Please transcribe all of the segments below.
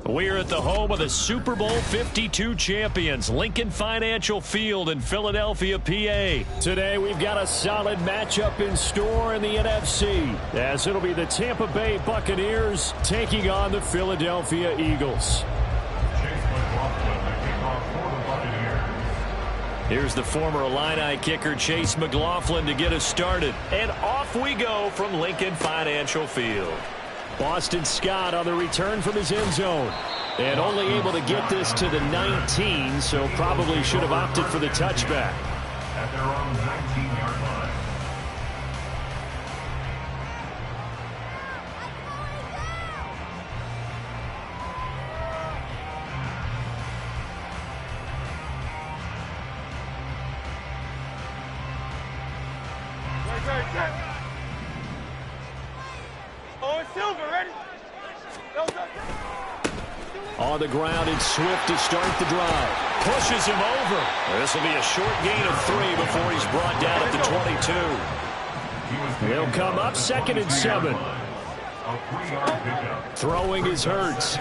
We're at the home of the Super Bowl 52 champions, Lincoln Financial Field in Philadelphia, PA. Today, we've got a solid matchup in store in the NFC, as it'll be the Tampa Bay Buccaneers taking on the Philadelphia Eagles. Here's the former Illini kicker, Chase McLaughlin, to get us started. And off we go from Lincoln Financial Field. Boston Scott on the return from his end zone. And only able to get this to the 19, so probably should have opted for the touchback. At their own 19-yard line. On the ground, it's Swift to start the drive. Pushes him over. This will be a short gain of 3 before he's brought down at the 22. They'll come up 2nd and 7. Throwing is Hurts.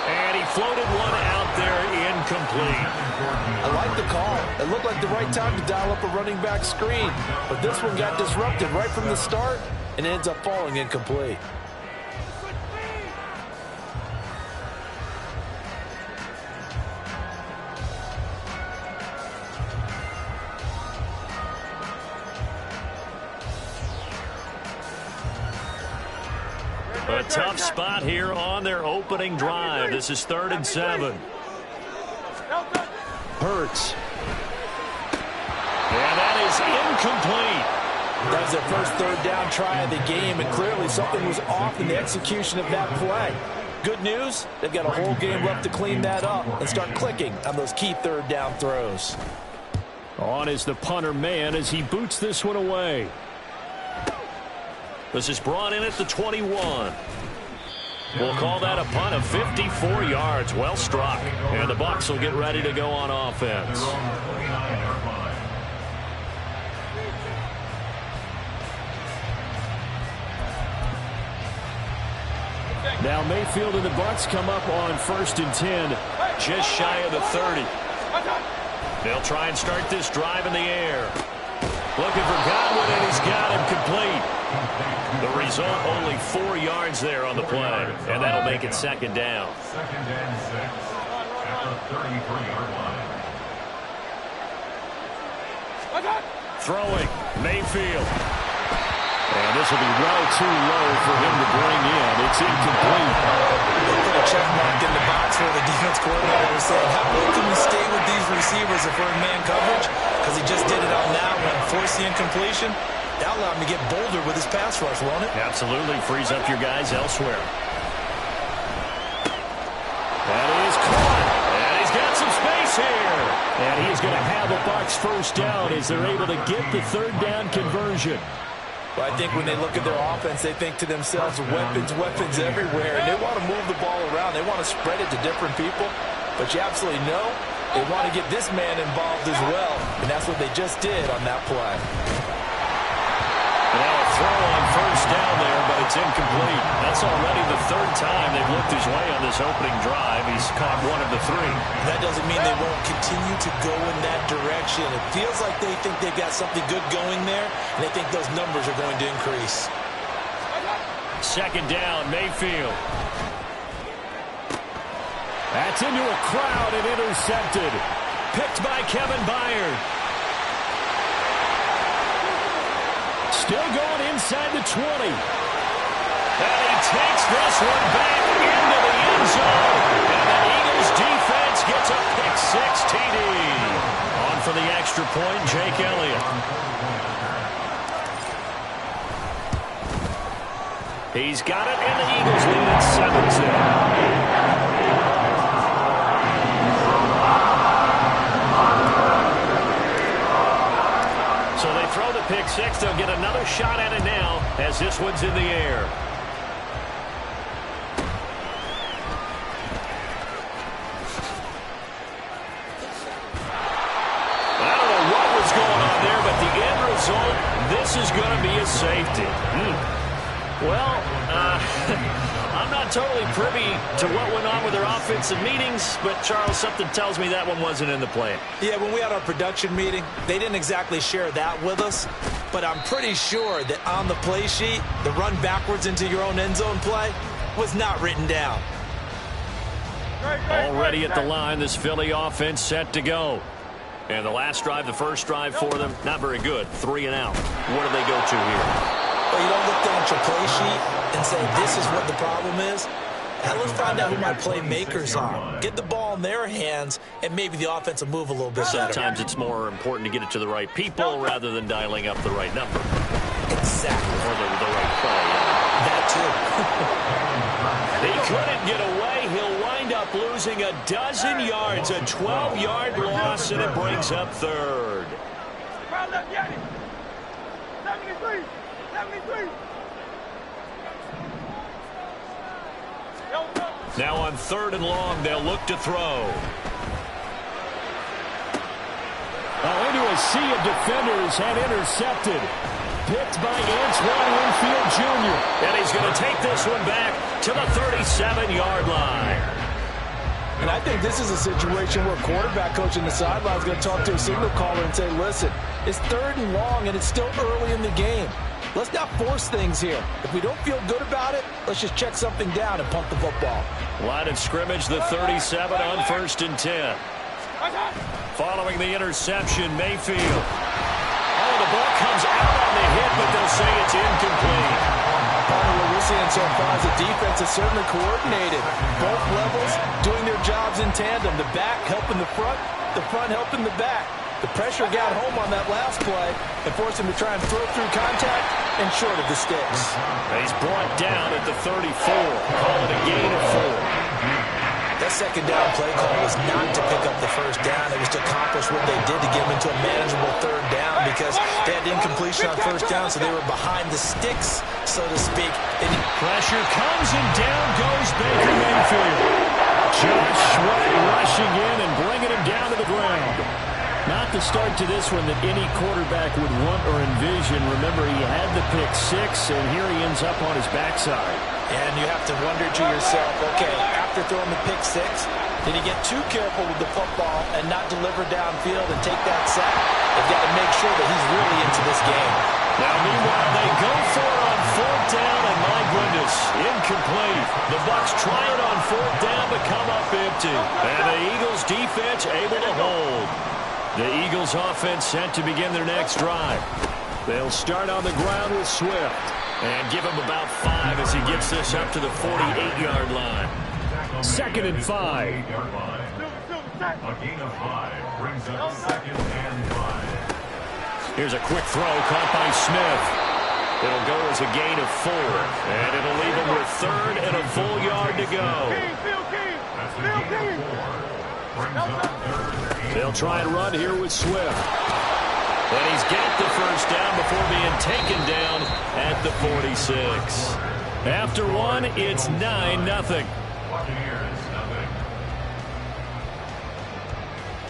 And he floated one out there, incomplete. I like the call. It looked like the right time to dial up a running back screen. But this one got disrupted right from the start and ends up falling incomplete. A tough spot here on their opening drive. This is 3rd and 7. Hurts. And that is incomplete. That was their first 3rd down try of the game, and clearly something was off in the execution of that play. Good news, they've got a whole game left to clean that up and start clicking on those key 3rd down throws. On is the punter man as he boots this one away. This is brought in at the 21. We'll call that a punt of 54 yards. Well struck. And the Bucs will get ready to go on offense. Now Mayfield and the Bucs come up on 1st and 10, just shy of the 30. They'll try and start this drive in the air. Looking for Godwin, and he's got him complete. The result, only 4 yards there on the play, and that'll make it 2nd down. 2nd and 6 at the 33-yard line. Throwing, Mayfield. And this will be well too low for him to bring in. It's incomplete. They put a check mark in the box where the defense coordinator was saying, how long can we stay with these receivers if we're in man coverage? Because he just did it out now when forced the incompletion. That allowed him to get bolder with his pass rush, won't it? Absolutely. Frees up your guys elsewhere. That is caught. And he's got some space here. And he's going to have a Bucs first down as they're able to get the 3rd down conversion. Well, I think when they look at their offense, they think to themselves, weapons, weapons everywhere. And they want to move the ball around. They want to spread it to different people. But you absolutely know they want to get this man involved as well. And that's what they just did on that play. Now a throw on 1st down there, but it's incomplete. That's already the 3rd time they've looked his way on this opening drive. He's caught 1 of the 3. That doesn't mean they won't continue to go in that direction. It feels like they think they've got something good going there, and they think those numbers are going to increase. 2nd down, Mayfield. That's into a crowd and intercepted. Picked by Kevin Byard. Still going inside the 20. And he takes this one back into the end zone. And the Eagles defense gets a pick-6 TD. On for the extra point, Jake Elliott. He's got it, and the Eagles lead at 7-0. Pick-6, they'll get another shot at it now as this one's in the air. I don't know what was going on there, but the end result, this is going to be a safety. Well, I'm not totally privy to what went on with their offensive meetings, but, Charles, something tells me that one wasn't in the plan. Yeah, when we had our production meeting, they didn't exactly share that with us, but I'm pretty sure that on the play sheet, the run backwards into your own end zone play was not written down. Already at the line, this Philly offense set to go. And the last drive, the first drive for them, not very good. 3 and out. What do they go to here? Well, you don't look down at your play sheet and say, this is what the problem is. Now, let's find out who my playmakers are. Get the ball in their hands, and maybe the offense will move a little bit better. Sometimes it's more important to get it to the right people rather than dialing up the right number. Exactly. Or the right play. That, too. He couldn't get away. He'll wind up losing a dozen yards, a 12-yard loss, and it brings up third. 73. Now on 3rd and long, they'll look to throw. Into a sea of defenders and intercepted. Picked by Antoine Winfield Jr. And he's going to take this one back to the 37-yard line. And I think this is a situation where quarterback coach in the sideline is going to talk to a signal caller and say, listen, it's 3rd and long and it's still early in the game. Let's not force things here. If we don't feel good about it, let's just check something down and punt the football. Line of scrimmage, the 37 on 1st and 10. Following the interception, Mayfield. Oh, the ball comes out on the hit, but they'll say it's incomplete. What we're seeing so far is the defense is certainly coordinated. Both levels doing their jobs in tandem. The back helping the front helping the back. The pressure got home on that last play and forced him to try and throw through contact and short of the sticks. He's brought down at the 34. Call it a gain of 4. That second down play call was not to pick up the first down. It was to accomplish what they did to get them into a manageable 3rd down because they had incompletion on 1st down, so they were behind the sticks, so to speak. Pressure comes and down goes Baker Mayfield. Josh Sweat rushing in and bringing him down to the ground. Not the start to this one that any quarterback would want or envision. Remember, he had the pick 6, and here he ends up on his backside. And you have to wonder to yourself, okay, after throwing the pick 6, did he get too careful with the football and not deliver downfield and take that sack? They've got to make sure that he's really into this game. Now, meanwhile, they go for it on 4th down, and my goodness, incomplete. The Bucs try it on 4th down, but come up empty. And the Eagles' defense able to hold. The Eagles' offense set to begin their next drive. They'll start on the ground with Swift. And give him about 5 as he gets this up to the 48-yard line. 2nd and 5. A gain of 5 brings up 2nd and 5. Here's a quick throw caught by Smith. It'll go as a gain of 4. And it'll leave him with 3rd and a full yard to go. That's a gain of 4. Brings up 3rd. They'll try and run here with Swift. And he's got the first down before being taken down at the 46. After 1, it's 9-0. Buccaneers, 0.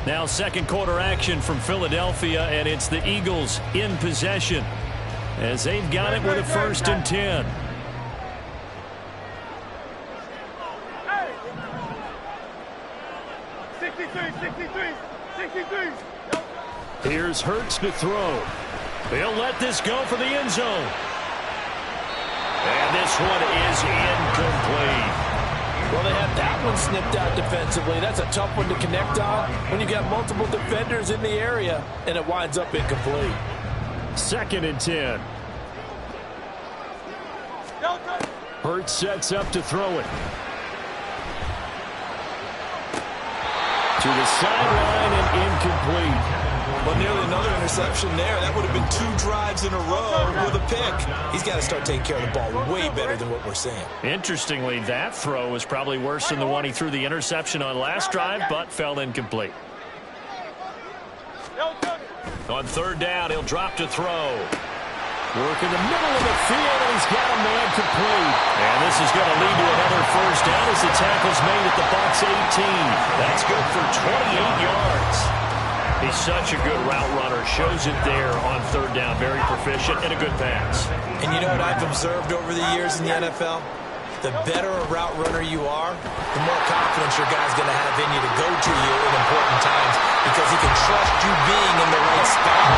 Now 2nd quarter action from Philadelphia, and it's the Eagles in possession as they've got it with a 1st and 10. Here's Hurts to throw. They'll let this go for the end zone. And this one is incomplete. Well, they had that one snipped out defensively. That's a tough one to connect on when you got multiple defenders in the area, and it winds up incomplete. 2nd and 10. Hurts sets up to throw it. To the sideline and incomplete. Well, nearly another interception there. That would have been 2 drives in a row with a pick. He's got to start taking care of the ball way better than what we're seeing. Interestingly, that throw was probably worse than the one he threw the interception on last drive, but fell incomplete. On 3rd down, he'll drop to throw. Work in the middle of the field, and he's got a man complete. And this is going to lead to another first down as the tackle's made at the Bucs 18. That's good for 28 yards. He's such a good route runner. Shows it there on third down. Very proficient and a good pass. And you know what I've observed over the years in the NFL? The better a route runner you are, the more confidence your guy's going to have in you to go to you in important times because he can trust you being in the right spot.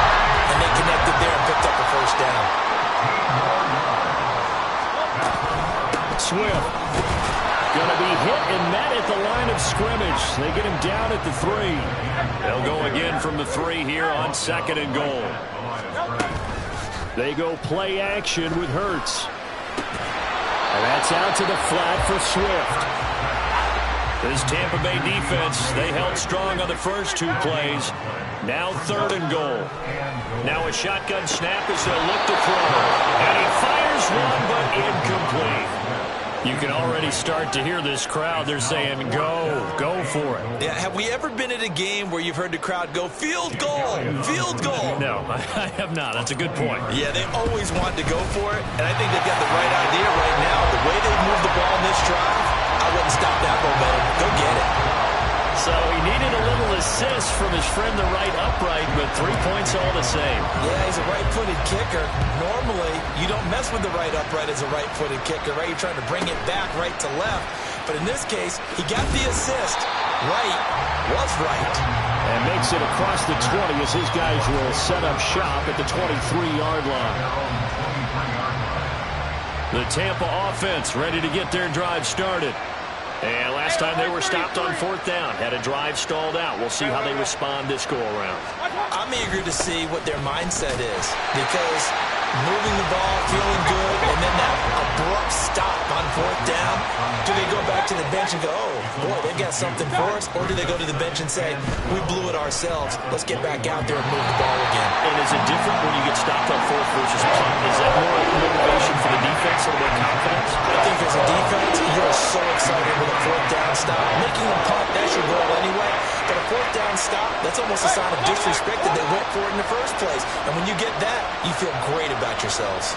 And they connected there and picked up the first down. Swift. Going to be hit and met at the line of scrimmage. They get him down at the 3. They'll go again from the 3 here on 2nd and goal. They go play action with Hurts. And that's out to the flat for Swift. This Tampa Bay defense, they held strong on the first 2 plays. Now 3rd and goal. Now a shotgun snap as they'll look to throw. And he fires one, but incomplete. You can already start to hear this crowd. They're saying, go for it. Yeah, have we ever been at a game where you've heard the crowd go, field goal, field goal? No, I have not. That's a good point. Yeah, they always want to go for it, and I think they've got the right idea right now. The way they've moved the ball in this drive, I wouldn't stop that momentum. Go get it. So he needed a little assist from his friend the right upright, but 3 points all the same. Yeah, he's a right-footed kicker. Normally, you don't mess with the right upright as a right-footed kicker, right? You're trying to bring it back right to left. But in this case, he got the assist. Right was right. And makes it across the 20 as his guys will set up shop at the 23-yard line. The Tampa offense ready to get their drive started. And last time they were stopped on 4th down, had a drive stalled out. We'll see how they respond this go-around. I'm eager to see what their mindset is because moving the ball, feeling good, and then that abrupt stop on 4th down, do they go back to the bench and go, oh, boy, they got something for us? Or do they go to the bench and say, we blew it ourselves, let's get back out there and move the ball again? And is it different when you get stopped on 4th versus punt? Is that more motivation for the defense or more confidence? I think as a defense, you're so excited with a 4th down stop. Making them punt, that's your goal anyway. But a 4th down stop, that's almost a sign of disrespect that they went for it in the first place. And when you get that, you feel great about yourselves.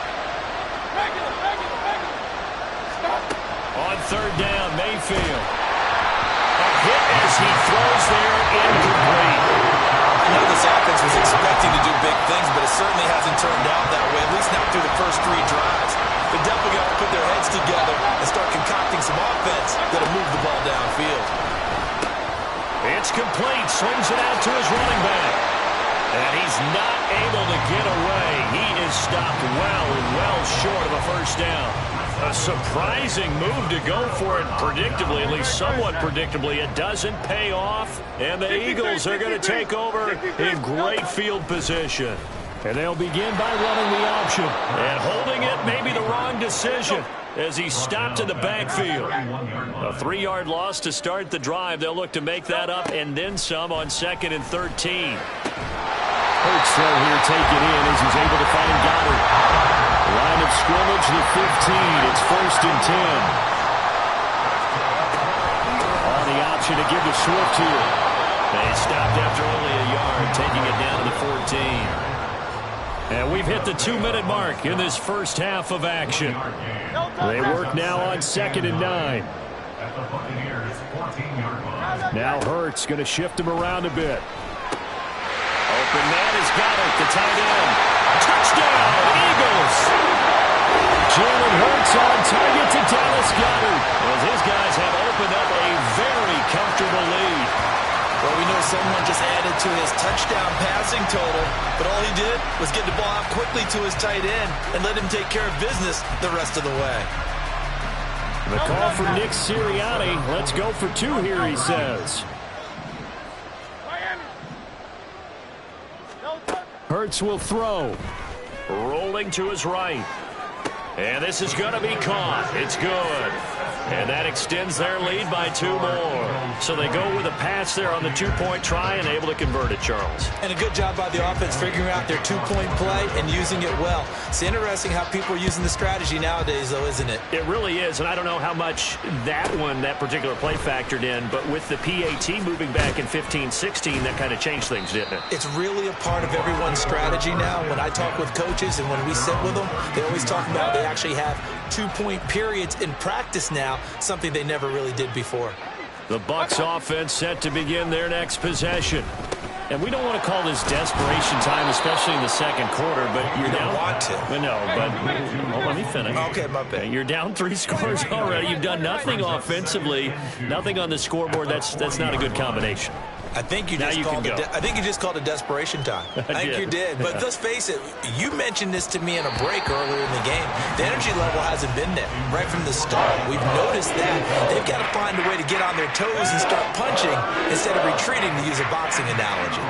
On 3rd down, Mayfield. A hit as he throws there, incomplete. I know this offense was expecting to do big things, but it certainly hasn't turned out that way, at least not through the first 3 drives. They definitely got to put their heads together and start concocting some offense that'll move the ball downfield. It's complete. Swings it out to his running back. And he's not able to get away. He is stopped well short of a first down. A surprising move to go for it predictably, at least somewhat predictably. It doesn't pay off, and the Eagles are going to take over in great field position. And they'll begin by running the option. And holding it may be the wrong decision as he stopped in the backfield. A 3-yard loss to start the drive. They'll look to make that up and then some on 2nd and 13. Hurts throw here taken in as he's able to find Goddard. Line of scrimmage, the 15. It's 1st and 10. On the option to give to Swift here. They stopped after only a yard, taking it down to the 14. And we've hit the 2-minute mark in this first half of action. They work now on 2nd and 9. Now Hurts going to shift him around a bit. Open man has got it, the tight end. Touchdown, Eagles! Jalen Hurts on target to Dallas Goedert. As his guys have opened up a very comfortable lead. Well, we know someone just added to his touchdown passing total, but all he did was get the ball out quickly to his tight end and let him take care of business the rest of the way. The call for Nick Sirianni. Let's go for 2 here, he says. Hurts will throw. Rolling to his right. And this is going to be caught. It's good. And that extends their lead by 2 more. So they go with a pass there on the 2-point try and able to convert it, Charles. And a good job by the offense figuring out their 2-point play and using it well. It's interesting how people are using the strategy nowadays, though, isn't it? It really is, and I don't know how much that particular play factored in, but with the PAT moving back in 15-16, that kind of changed things, didn't it? It's really a part of everyone's strategy now. When I talk with coaches and when we sit with them, they always talk about they actually have 2-point periods in practice now, something they never really did before. The Bucs offense set to begin their next possession. And we don't want to call this desperation time, especially in the second quarter, but you're down. Want to. Let me finish. Okay, my bad. You're down 3 scores already. You've done nothing offensively, nothing on the scoreboard. That's not a good combination. I think you just called it desperation time. I think you did. But let's face it, you mentioned this to me in a break earlier in the game. The energy level hasn't been there right from the start. We've noticed that. They've got to find a way to get on their toes and start punching instead of retreating, to use a boxing analogy.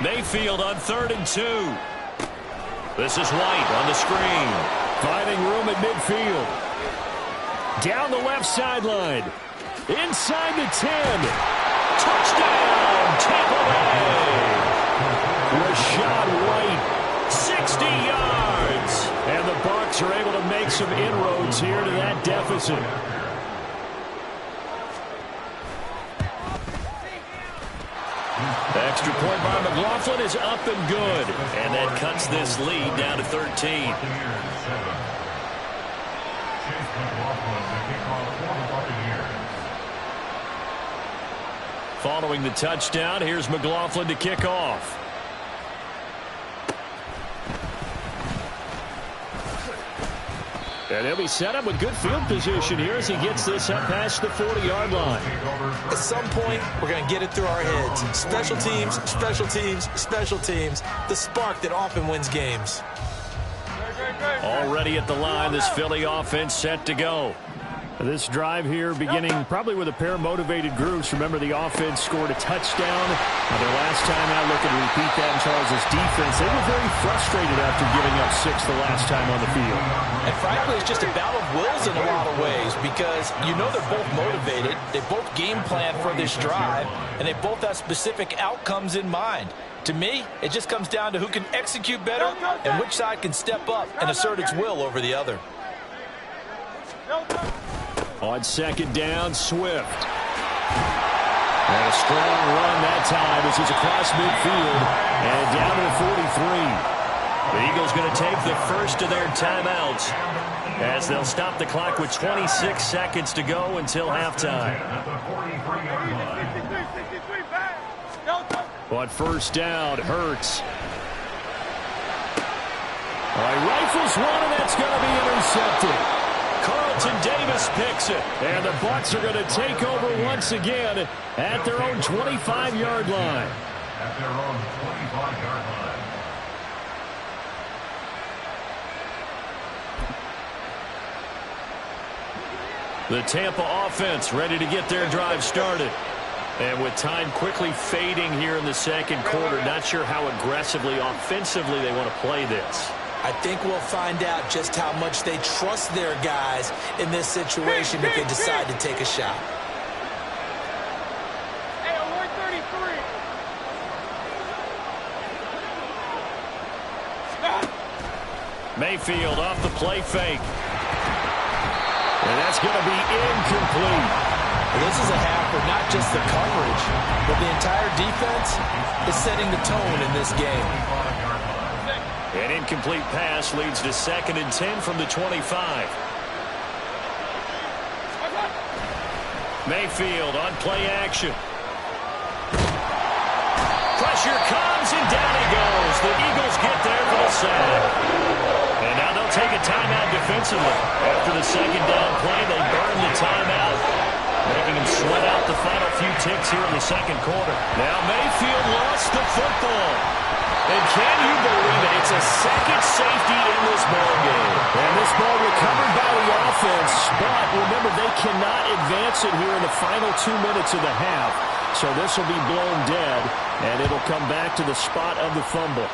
Mayfield on 3rd and 2. This is White on the screen. Finding room at midfield. Down the left sideline. Inside the 10. Touchdown, Tampa Bay. Rashad White, 60 yards. And the Bucs are able to make some inroads here to that deficit. Extra point by McLaughlin is up and good. And that cuts this lead down to 13. Following the touchdown, here's McLaughlin to kick off. And he'll be set up with good field position here as he gets this up past the 40-yard line. At some point, we're going to get it through our heads. Special teams, special teams, special teams. The spark that often wins games. Already at the line, this Philly offense set to go. This drive here beginning probably with a pair of motivated groups. Remember, the offense scored a touchdown. Their last time out, looking to repeat that in Charles' defense. They were very frustrated after giving up 6 the last time on the field. And frankly, it's just a battle of wills in a lot of ways, because you know they're both motivated. They both game plan for this drive, and they both have specific outcomes in mind. To me, it just comes down to who can execute better and which side can step up and assert its will over the other. On 2nd down, Swift. And a strong run that time as he's across midfield and down to the 43. The Eagles going to take the first of their timeouts as they'll stop the clock with 26 seconds to go until halftime. On 1st down, Hurts. All right, rifles one, and that's going to be intercepted. Carlton Davis picks it. And the Bucs are going to take over once again at their own 25-yard line. At their own 25-yard line. The Tampa offense ready to get their drive started. And with time quickly fading here in the second quarter, not sure how aggressively, offensively they want to play this. I think we'll find out just how much they trust their guys in this situation if they decide to take a shot. Hey, alert 33. Mayfield off the play fake. And that's going to be incomplete. Well, this is a half where not just the coverage, but the entire defense is setting the tone in this game. An incomplete pass leads to 2nd and 10 from the 25. Mayfield on play action. Pressure comes, and down he goes. The Eagles get there for the sack. And now they'll take a timeout defensively. After the 2nd down play, they burn the timeout, making them sweat out the final few ticks here in the second quarter. Now Mayfield lost the football. And can you believe it? It's a second safety in this ball game. And this ball recovered by the offense, but remember, they cannot advance it here in the final 2 minutes of the half. So this will be blown dead, and it'll come back to the spot of the fumble.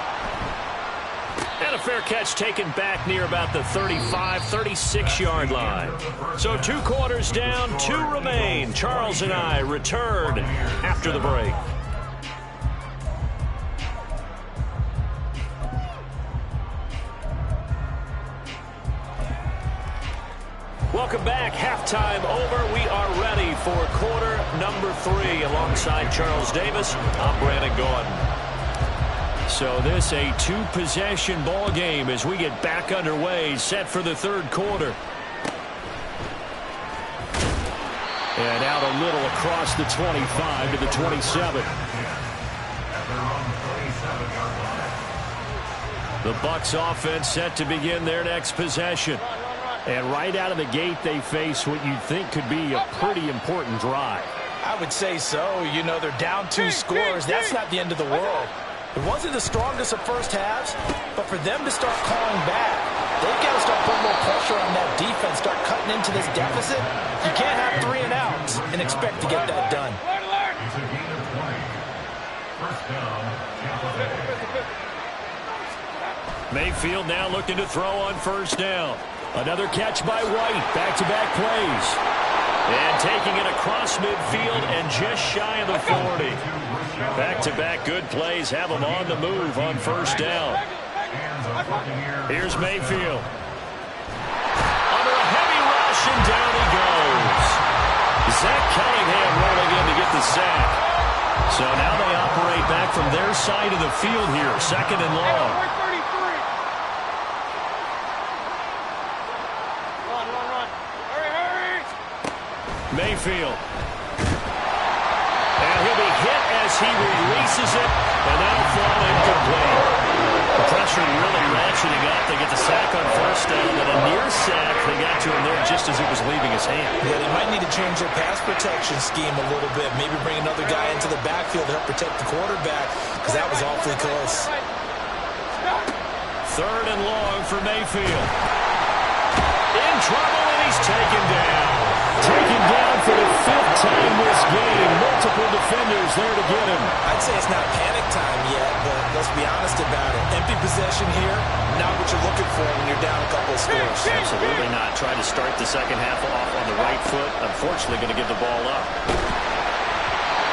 And a fair catch taken back near about the 35, 36-yard line. So 2 quarters down, 2 remain. Charles and I return after the break. Welcome back. Halftime over. We are ready for quarter number 3. Alongside Charles Davis, I'm Brandon Gordon. So this a 2-possession ball game as we get back underway, set for the 3rd quarter. And out a little across the 25 to the 27. The Bucs offense set to begin their next possession. And right out of the gate, they face what you'd think could be a pretty important drive. I would say so. You know, they're down 2 scores. That's not the end of the world. It wasn't the strongest of first halves, but for them to start calling back, they've got to start putting more pressure on that defense, start cutting into this deficit. You can't have 3 and outs and expect to get that done. It's a gain of 20. First down, Tampa Bay. Mayfield now looking to throw on first down. Another catch by White. Back-to-back plays. And taking it across midfield and just shy of the 40. Back-to-back good plays have them on the move on first down. Here's Mayfield. Under a heavy rush, and down he goes. Zach Cunningham rolling in to get the sack. So now they operate back from their side of the field here. Second and long. Mayfield. And he'll be hit as he releases it, and that'll fall incomplete. The pressure really ratcheting up. They get the sack on first down, and a near sack. They got to him there just as it was leaving his hand. Yeah, they might need to change their pass protection scheme a little bit. Maybe bring another guy into the backfield to help protect the quarterback, because that was awfully close. Third and long for Mayfield. In trouble, and he's taken down. Taken down for the 5th time this game. Multiple defenders there to get him. I'd say it's not panic time yet, but let's be honest about it. Empty possession here, not what you're looking for when you're down a couple of scores. Absolutely not. Trying to start the second half off on the right foot. Unfortunately, going to give the ball up.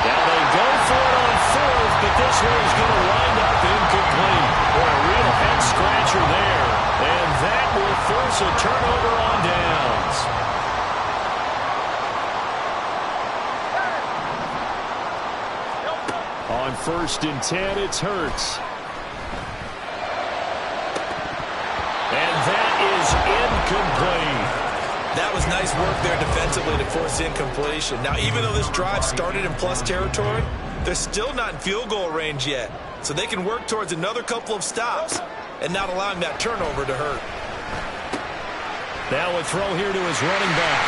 Now they go for it on fourth, but this one is going to wind up incomplete. Or a real head-scratcher there. And that will force a turnover on downs. On first and 10, it's Hurts. And that is incomplete. That was nice work there defensively to force incompletion. Now, even though this drive started in plus territory, they're still not in field goal range yet. So they can work towards another couple of stops and not allowing that turnover to hurt. Now a throw here to his running back.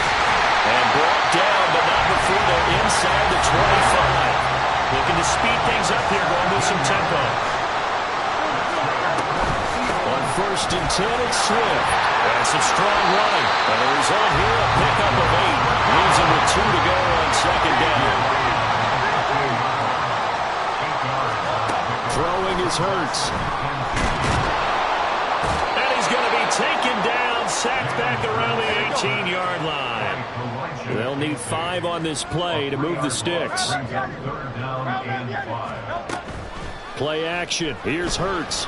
And brought down, but not before they're inside the 25. Looking to speed things up here, going with some tempo. On first and 10, it's Swift. That's a strong run. And the result here, a pickup of 8. Leaves him with 2 to go on second down. Throwing is Hurts. And he's going to be taken down, sacked back around the 18-yard line. They'll need 5 on this play to move the sticks. Play action. Here's Hurts.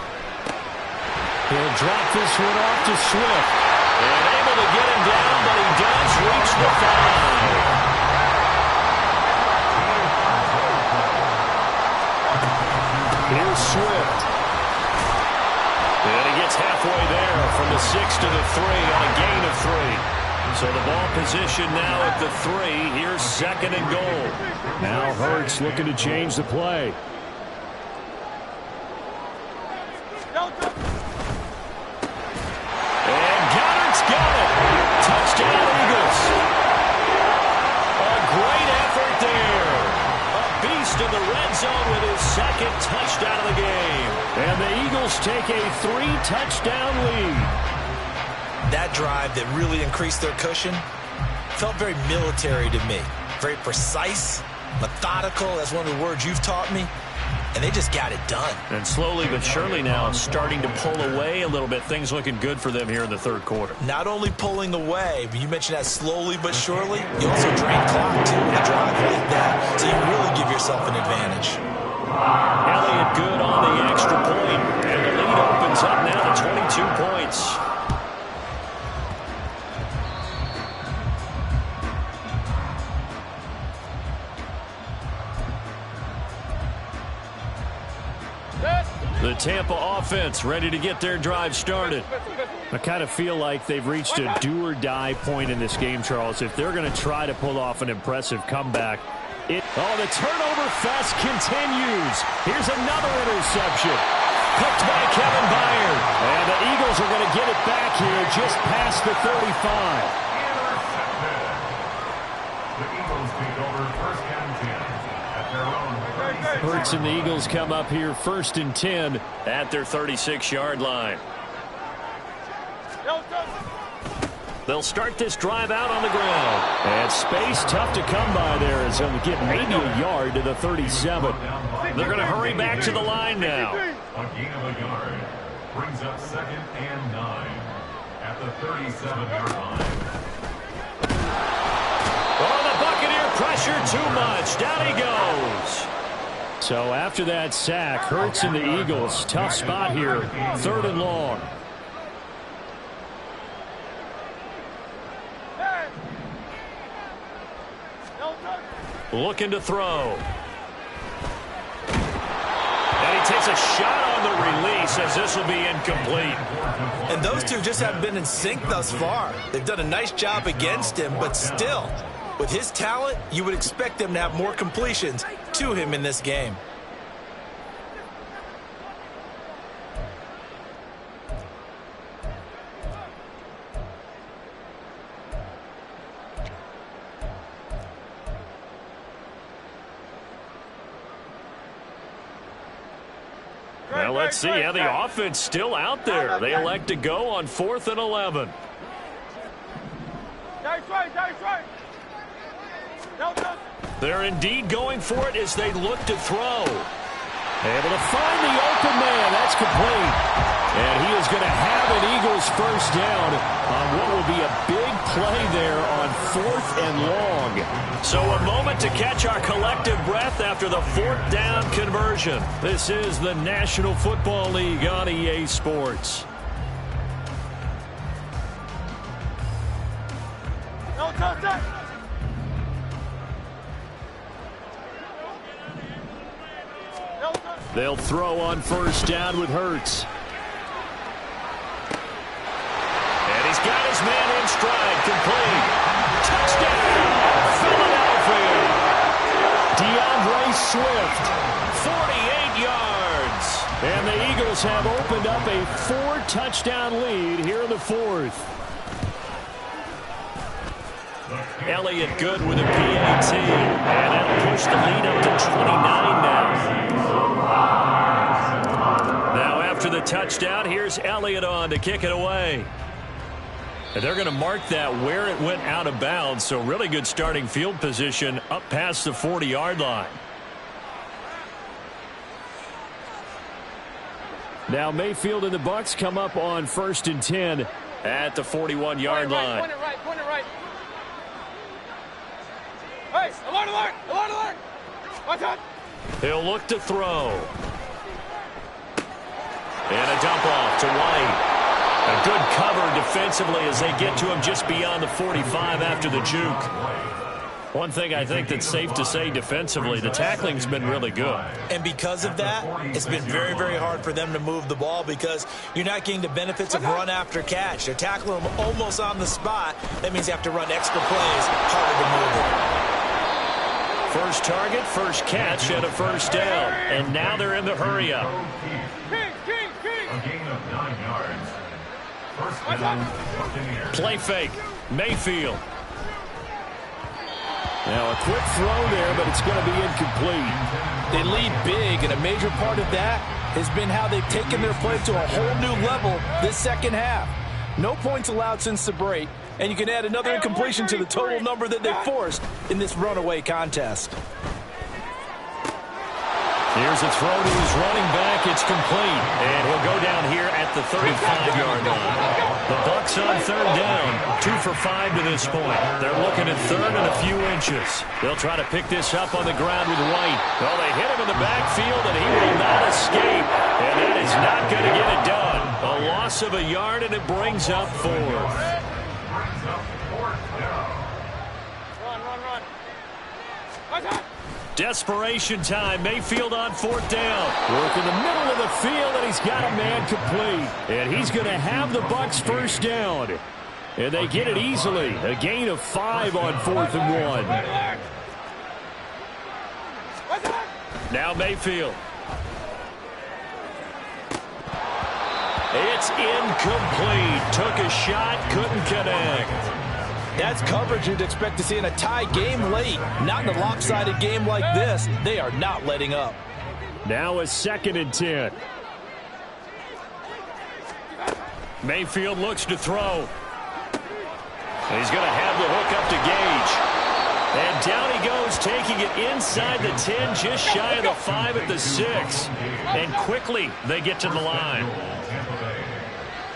He'll drop this one off to Swift. And able to get him down, but he does reach the 5. Here's Swift. And he gets halfway there from the 6 to the 3 on a gain of 3. So the ball position now at the 3. Here's second and goal. Now Hurts looking to change the play. And Goddard's got it. Touchdown, Eagles. A great effort there. A beast in the red zone with his second touchdown of the game. And the Eagles take a 3-touchdown lead. That drive that really increased their cushion felt very military to me. Very precise, methodical. That's one of the words you've taught me. And they just got it done. And slowly but surely now starting to pull away a little bit. Things looking good for them here in the third quarter. Not only pulling away, but you mentioned that slowly but surely. You also drain clock, too, with a drive like that. So you really give yourself an advantage. Elliott good on the extra point. And the lead opens up now to 22 points. The Tampa offense ready to get their drive started. I kind of feel like they've reached a do-or-die point in this game, Charles. If they're going to try to pull off an impressive comeback. The turnover fest continues. Here's another interception. Picked by Kevin Byard. And the Eagles are going to get it back here just past the 35. The Eagles take over first and 10 at their own 36. Hurts and the Eagles come up here first and 10 at their 36-yard line. They'll start this drive out on the ground. And space tough to come by there as they'll get maybe a yard to the 37. They're going to hurry back to the line now. A gain of a yard brings up second and 9 at the 37-yard line. Oh, the Buccaneer pressure too much. Down he goes. So after that sack, Hurts and the Eagles, tough spot here, 3rd and long. Looking to throw. And he takes a shot on the release as this will be incomplete. And those two just haven't been in sync thus far. They've done a nice job against him, but still, with his talent, you would expect them to have more completions to him in this game. Well, let's see how the offense still out there. They elect to go on 4th and 11. They're indeed going for it as they look to throw. Able to find the open man. That's complete. And he is going to have an Eagles first down on what will be a big play there on 4th and long. So a moment to catch our collective breath after the 4th down conversion. This is the National Football League on EA Sports. They'll throw on first down with Hurts. And he's got his man in stride, complete. Touchdown, Philadelphia. DeAndre Swift, 48 yards. And the Eagles have opened up a 4-touchdown lead here in the 4th. Elliott good with a PAT. And that'll push the lead up to 29 now. Now after the touchdown, here's Elliott on to kick it away. And they're going to mark that where it went out of bounds. So really good starting field position up past the 40-yard line. Now Mayfield and the Bucs come up on 1st and 10 at the 41-yard line. Point it right. Hey, alert! Watch out! He'll look to throw. And a dump off to White. A good cover defensively as they get to him just beyond the 45 after the juke. One thing I think that's safe to say defensively, the tackling's been really good. And because of that, it's been very, very hard for them to move the ball because you're not getting the benefits of run after catch. They're tackling them almost on the spot. That means you have to run extra plays, harder to move it. First target, first catch, and a first down. And now they're in the hurry up. A gain of 9 yards. First down, Buccaneers. Play fake. Mayfield. Now a quick throw there, but it's going to be incomplete. They lead big, and a major part of that has been how they've taken their play to a whole new level this second half. No points allowed since the break, and you can add another incompletion to the total number that they forced in this runaway contest. Here's a throw to his running back. It's complete. And he'll go down here at the 35-yard line. The Bucs on 3rd down. 2 for 5 to this point. They're looking at 3rd and a few inches. They'll try to pick this up on the ground with White. Well, they hit him in the backfield, and he will not escape. And that is not going to get it done. A loss of a yard, and it brings up 4th. Run. Watch out! Desperation time. Mayfield on 4th down. Work in the middle of the field, and he's got a man complete. And he's going to have the Bucs 1st down. And they get it easily. A gain of 5 on 4th and 1. Now Mayfield. It's incomplete. Took a shot, couldn't connect. That's coverage you'd expect to see in a tie game late. Not in a lopsided game like this. They are not letting up. Now a 2nd and 10. Mayfield looks to throw. He's going to have the hook up to Gage. And down he goes, taking it inside the 10, just shy of the 5 at the 6. And quickly they get to the line.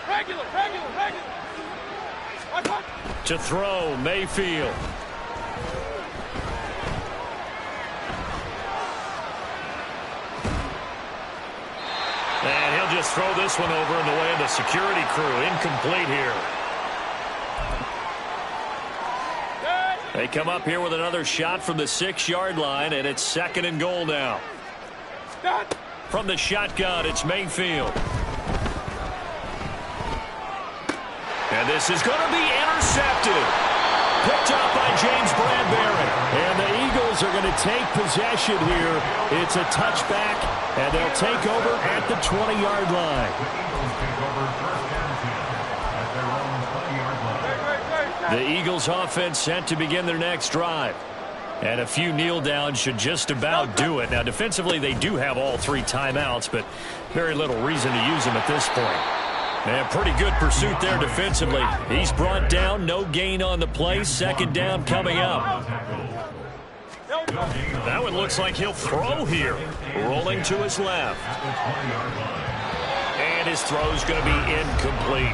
Regular. To throw, Mayfield. And he'll just throw this one over in the way of the security crew. Incomplete here. They come up here with another shot from the 6-yard line, and it's 2nd and goal now. From the shotgun, it's Mayfield. And this is going to be intercepted. Picked up by James Bradbury. And the Eagles are going to take possession here. It's a touchback, and they'll take over at the 20-yard line. The Eagles offense set to begin their next drive. And a few kneel downs should just about do it. Now, defensively, they do have all 3 timeouts, but very little reason to use them at this point. And pretty good pursuit there defensively. He's brought down, no gain on the play. 2nd down coming up. That one looks like he'll throw here. Rolling to his left. And his throw's going to be incomplete.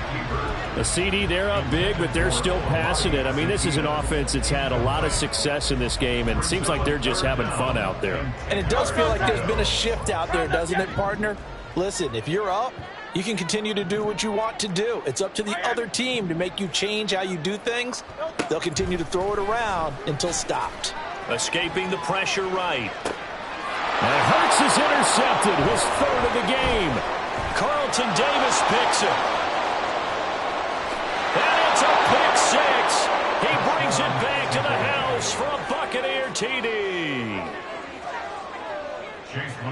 The CD, they're up big, but they're still passing it. I mean, this is an offense that's had a lot of success in this game, and it seems like they're just having fun out there. And it does feel like there's been a shift out there, doesn't it, partner? Listen, if you're up, you can continue to do what you want to do. It's up to the other team to make you change how you do things. They'll continue to throw it around until stopped. Escaping the pressure right. And Hurts is intercepted, his 3rd of the game. Carlton Davis picks it. And it's a pick 6. He brings it back to the house for a Buccaneer TD.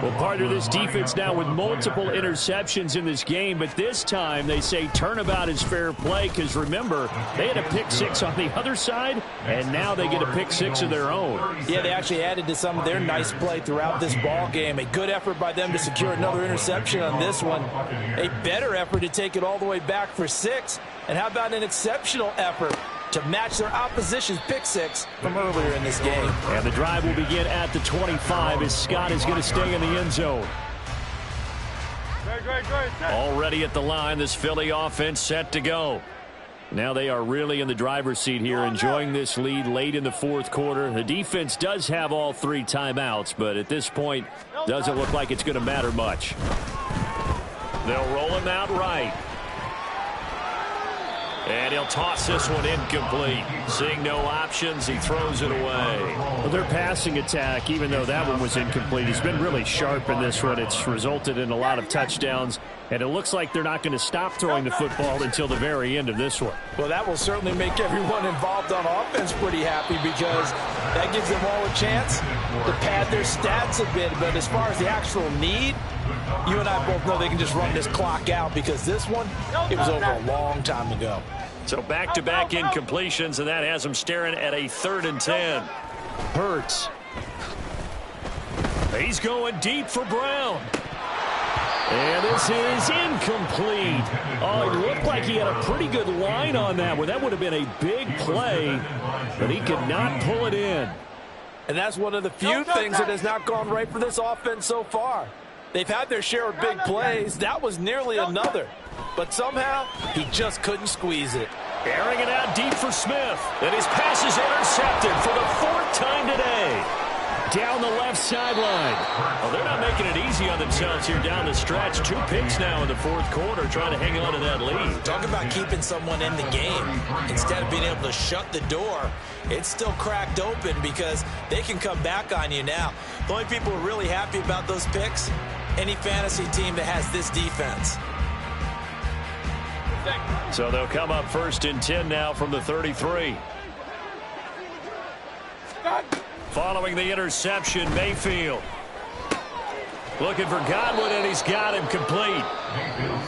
Well, part of this defense now with multiple interceptions in this game, but this time they say turnabout is fair play because, remember, they had a pick 6 on the other side, and now they get a pick 6 of their own. Yeah, they actually added to some of their nice play throughout this ball game. A good effort by them to secure another interception on this one. A better effort to take it all the way back for 6. And how about an exceptional effort to match their opposition's pick 6 from earlier in this game. And the drive will begin at the 25 as Scott is going to stay in the end zone. Already at the line, this Philly offense set to go. Now they are really in the driver's seat here, enjoying this lead late in the 4th quarter. The defense does have all 3 timeouts, but at this point, doesn't look like it's going to matter much. They'll roll him out right. And he'll toss this one incomplete. Seeing no options, he throws it away. Well, their passing attack, even though that one was incomplete, has been really sharp in this one. It's resulted in a lot of touchdowns, and it looks like they're not going to stop throwing the football until the very end of this one. Well, that will certainly make everyone involved on offense pretty happy because that gives them all a chance to pad their stats a bit. But as far as the actual need, you and I both know they can just run this clock out because this one, it was over a long time ago. So back-to-back incompletions, and that has them staring at a 3rd and 10. Hurts. He's going deep for Brown. And this is incomplete. Oh, it looked like he had a pretty good line on that one. That would have been a big play, but he could not pull it in. And that's one of the few things that has not gone right for this offense so far. They've had their share of big plays. That was nearly another. But somehow, he just couldn't squeeze it. Airing it out deep for Smith. And his pass is intercepted for the 4th time today. down the left sideline. Well, they're not making it easy on themselves here down the stretch. 2 picks now in the fourth quarter trying to hang on to that lead. Talk about keeping someone in the game. Instead of being able to shut the door, it's still cracked open because they can come back on you now. The only people who are really happy about those picks, any fantasy team that has this defense. So they'll come up 1st and 10 now from the 33. Following the interception, Mayfield. Looking for Godwin, and he's got him complete.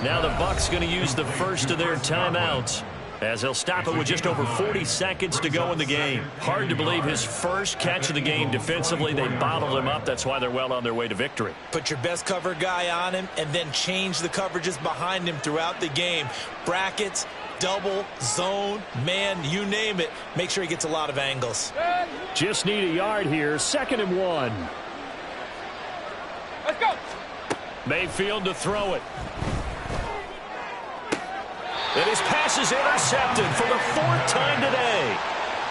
Now the Bucs going to use the first of their timeouts, as they'll stop it with just over 40 seconds to go in the game. Hard to believe his first catch of the game defensively. They bottled him up. That's why they're well on their way to victory. Put your best cover guy on him and then change the coverages behind him throughout the game. Brackets, double, zone, man, you name it. Make sure he gets a lot of angles. Just need a yard here. 2nd and 1. Let's go. Mayfield to throw it. And his pass is intercepted for the 4th time today.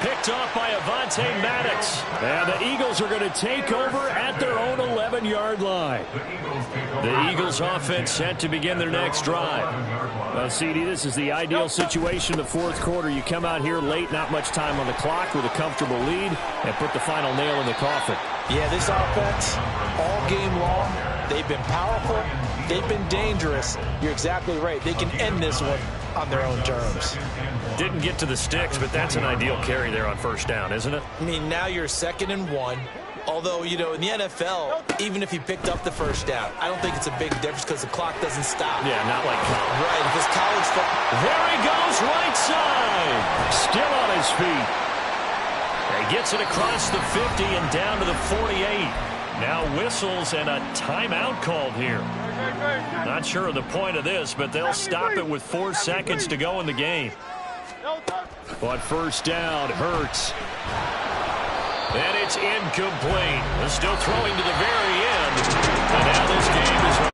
Picked off by Avonte Maddox. And the Eagles are going to take over at their own 11-yard line. The Eagles offense set to begin their next drive. Well, CD, this is the ideal situation in the 4th quarter. You come out here late, not much time on the clock, with a comfortable lead, and put the final nail in the coffin. Yeah, this offense, all game long, they've been powerful, they've been dangerous. You're exactly right. They can end this one on their own terms. Didn't get to the sticks, but that's an ideal carry there on 1st down, isn't it? I mean, now you're 2nd and 1. Although, you know, in the NFL, even if he picked up the 1st down, I don't think it's a big difference because the clock doesn't stop. Yeah, not like college. Right, if it's college football. There he goes, right side. Still on his feet. He gets it across the 50 and down to the 48. Now whistles and a timeout called here. Not sure of the point of this, but they'll stop it with 4 seconds to go in the game. On 1st down, Hurts. And it's incomplete. They're still throwing to the very end. And now this game is